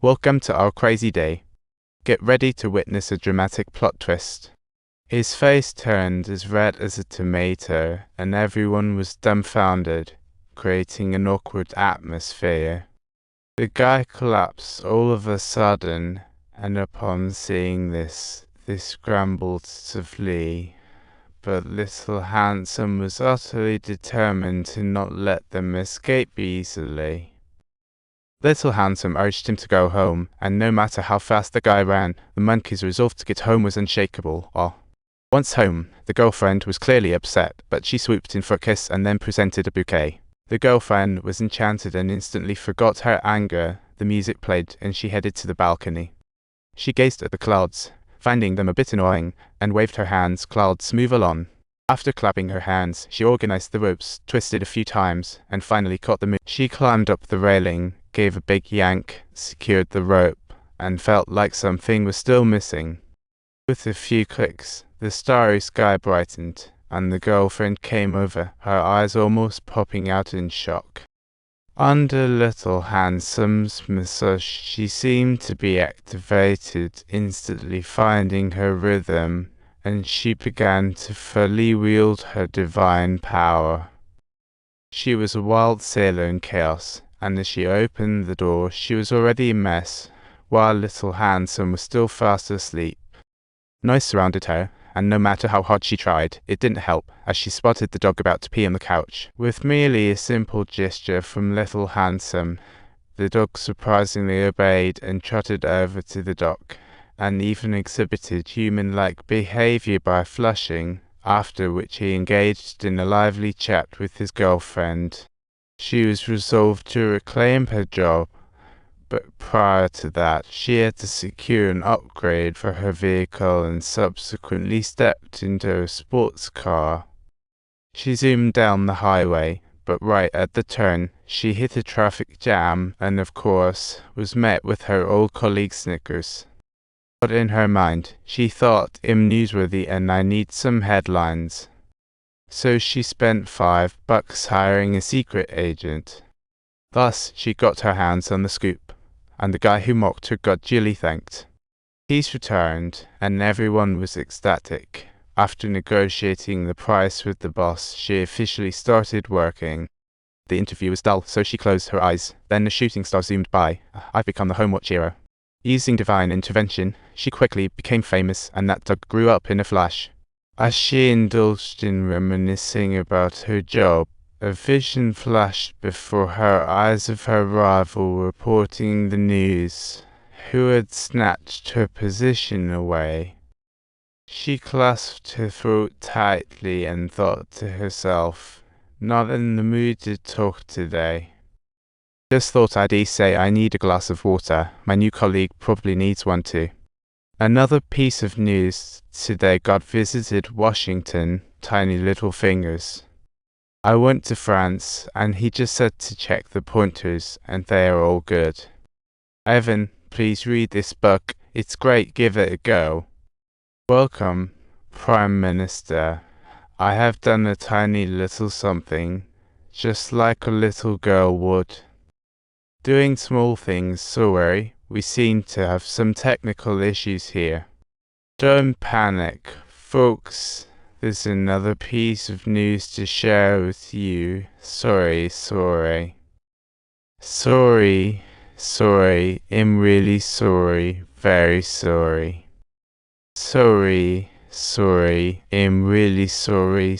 Welcome to our crazy day. Get ready to witness a dramatic plot twist. His face turned as red as a tomato, and everyone was dumbfounded, creating an awkward atmosphere. The guy collapsed all of a sudden, and upon seeing this, they scrambled to flee. But Little Handsome was utterly determined to not let them escape easily. Little Handsome urged him to go home, and no matter how fast the guy ran, the monkey's resolve to get home was unshakable. Once home, the girlfriend was clearly upset, but she swooped in for a kiss and then presented a bouquet. The girlfriend was enchanted and instantly forgot her anger. The music played, and she headed to the balcony. She gazed at the clouds, finding them a bit annoying, and waved her hands. Clouds, move along. After clapping her hands, she organized the ropes, twisted a few times, and finally caught the move. She climbed up the railing, gave a big yank, secured the rope, and felt like something was still missing. With a few clicks, the starry sky brightened, and the girlfriend came over, her eyes almost popping out in shock. Under Little Handsome's massage, she seemed to be activated, instantly finding her rhythm, and she began to fully wield her divine power. She was a wild sailor in chaos, and as she opened the door, she was already a mess, while Little Handsome was still fast asleep. Noise surrounded her, and no matter how hard she tried, it didn't help, as she spotted the dog about to pee on the couch. With merely a simple gesture from Little Handsome, the dog surprisingly obeyed and trotted over to the dock, and even exhibited human-like behavior by flushing, after which he engaged in a lively chat with his girlfriend. She was resolved to reclaim her job, but prior to that, she had to secure an upgrade for her vehicle and subsequently stepped into a sports car. She zoomed down the highway, but right at the turn, she hit a traffic jam and, of course, was met with her old colleague's snickers. But in her mind, she thought, I'm newsworthy and I need some headlines. So she spent $5 hiring a secret agent. Thus, she got her hands on the scoop, and the guy who mocked her got duly thanked. Peace returned, and everyone was ecstatic. After negotiating the price with the boss, she officially started working. The interview was dull, so she closed her eyes. Then the shooting star zoomed by. I've become the Homewatch hero. Using divine intervention, she quickly became famous, and that dog grew up in a flash. As she indulged in reminiscing about her job, a vision flashed before her eyes of her rival reporting the news, who had snatched her position away. She clasped her throat tightly and thought to herself, not in the mood to talk today. Just thought I'd say I need a glass of water. My new colleague probably needs one too. Another piece of news today: God visited Washington, tiny little fingers. I went to France, and he just said to check the pointers, and they are all good. Evan, please read this book. It's great, give it a go. Welcome, Prime Minister. I have done a tiny little something, just like a little girl would. Doing small things, sorry, we seem to have some technical issues here. Don't panic, folks. There's another piece of news to share with you. Sorry, I'm really sorry, very sorry. Sorry, I'm really sorry.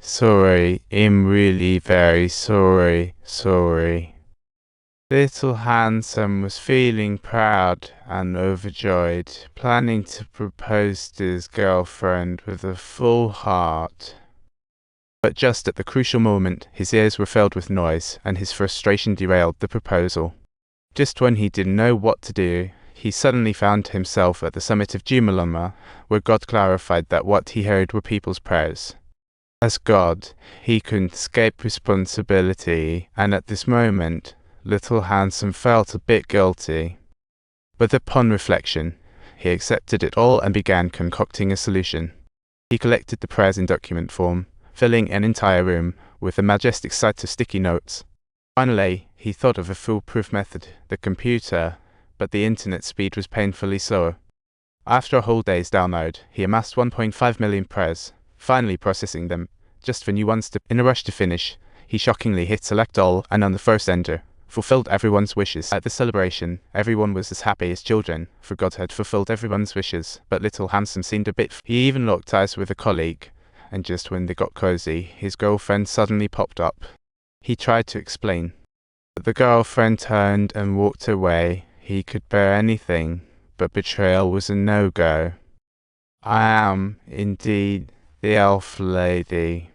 Sorry, I'm really very sorry. Little Handsome was feeling proud and overjoyed, planning to propose to his girlfriend with a full heart. But just at the crucial moment, his ears were filled with noise, and his frustration derailed the proposal. Just when he didn't know what to do, he suddenly found himself at the summit of Jumalama, where God clarified that what he heard were people's prayers. As God, he couldn't escape responsibility, and at this moment, Little Handsome felt a bit guilty. But upon reflection, he accepted it all and began concocting a solution. He collected the prayers in document form, filling an entire room with a majestic sight of sticky notes. Finally, He thought of a foolproof method, the computer, but the internet speed was painfully slower. After a whole day's download, he amassed 1.5 million prayers, finally processing them, just for new ones to. In a rush to finish, he shockingly hit select all and on the first enter, fulfilled everyone's wishes. At the celebration, everyone was as happy as children, for God had fulfilled everyone's wishes, but little Handsome seemed a bit. He even locked eyes with a colleague, and just when they got cozy, his girlfriend suddenly popped up. He tried to explain, but the girlfriend turned and walked away. He could bear anything, but betrayal was a no-go. I am, indeed, the elf lady.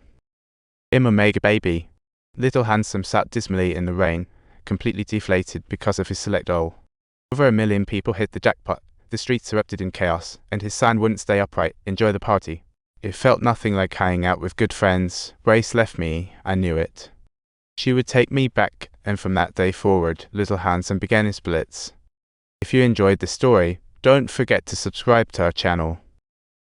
I'm Omega Baby. Little Handsome sat dismally in the rain, completely deflated because of his select all. Over 1 million people hit the jackpot, the streets erupted in chaos, and his sign wouldn't stay upright. Enjoy the party. It felt nothing like hanging out with good friends. Grace left me, I knew it. She would take me back, and from that day forward, Little Handsome began his blitz. If you enjoyed the story, don't forget to subscribe to our channel.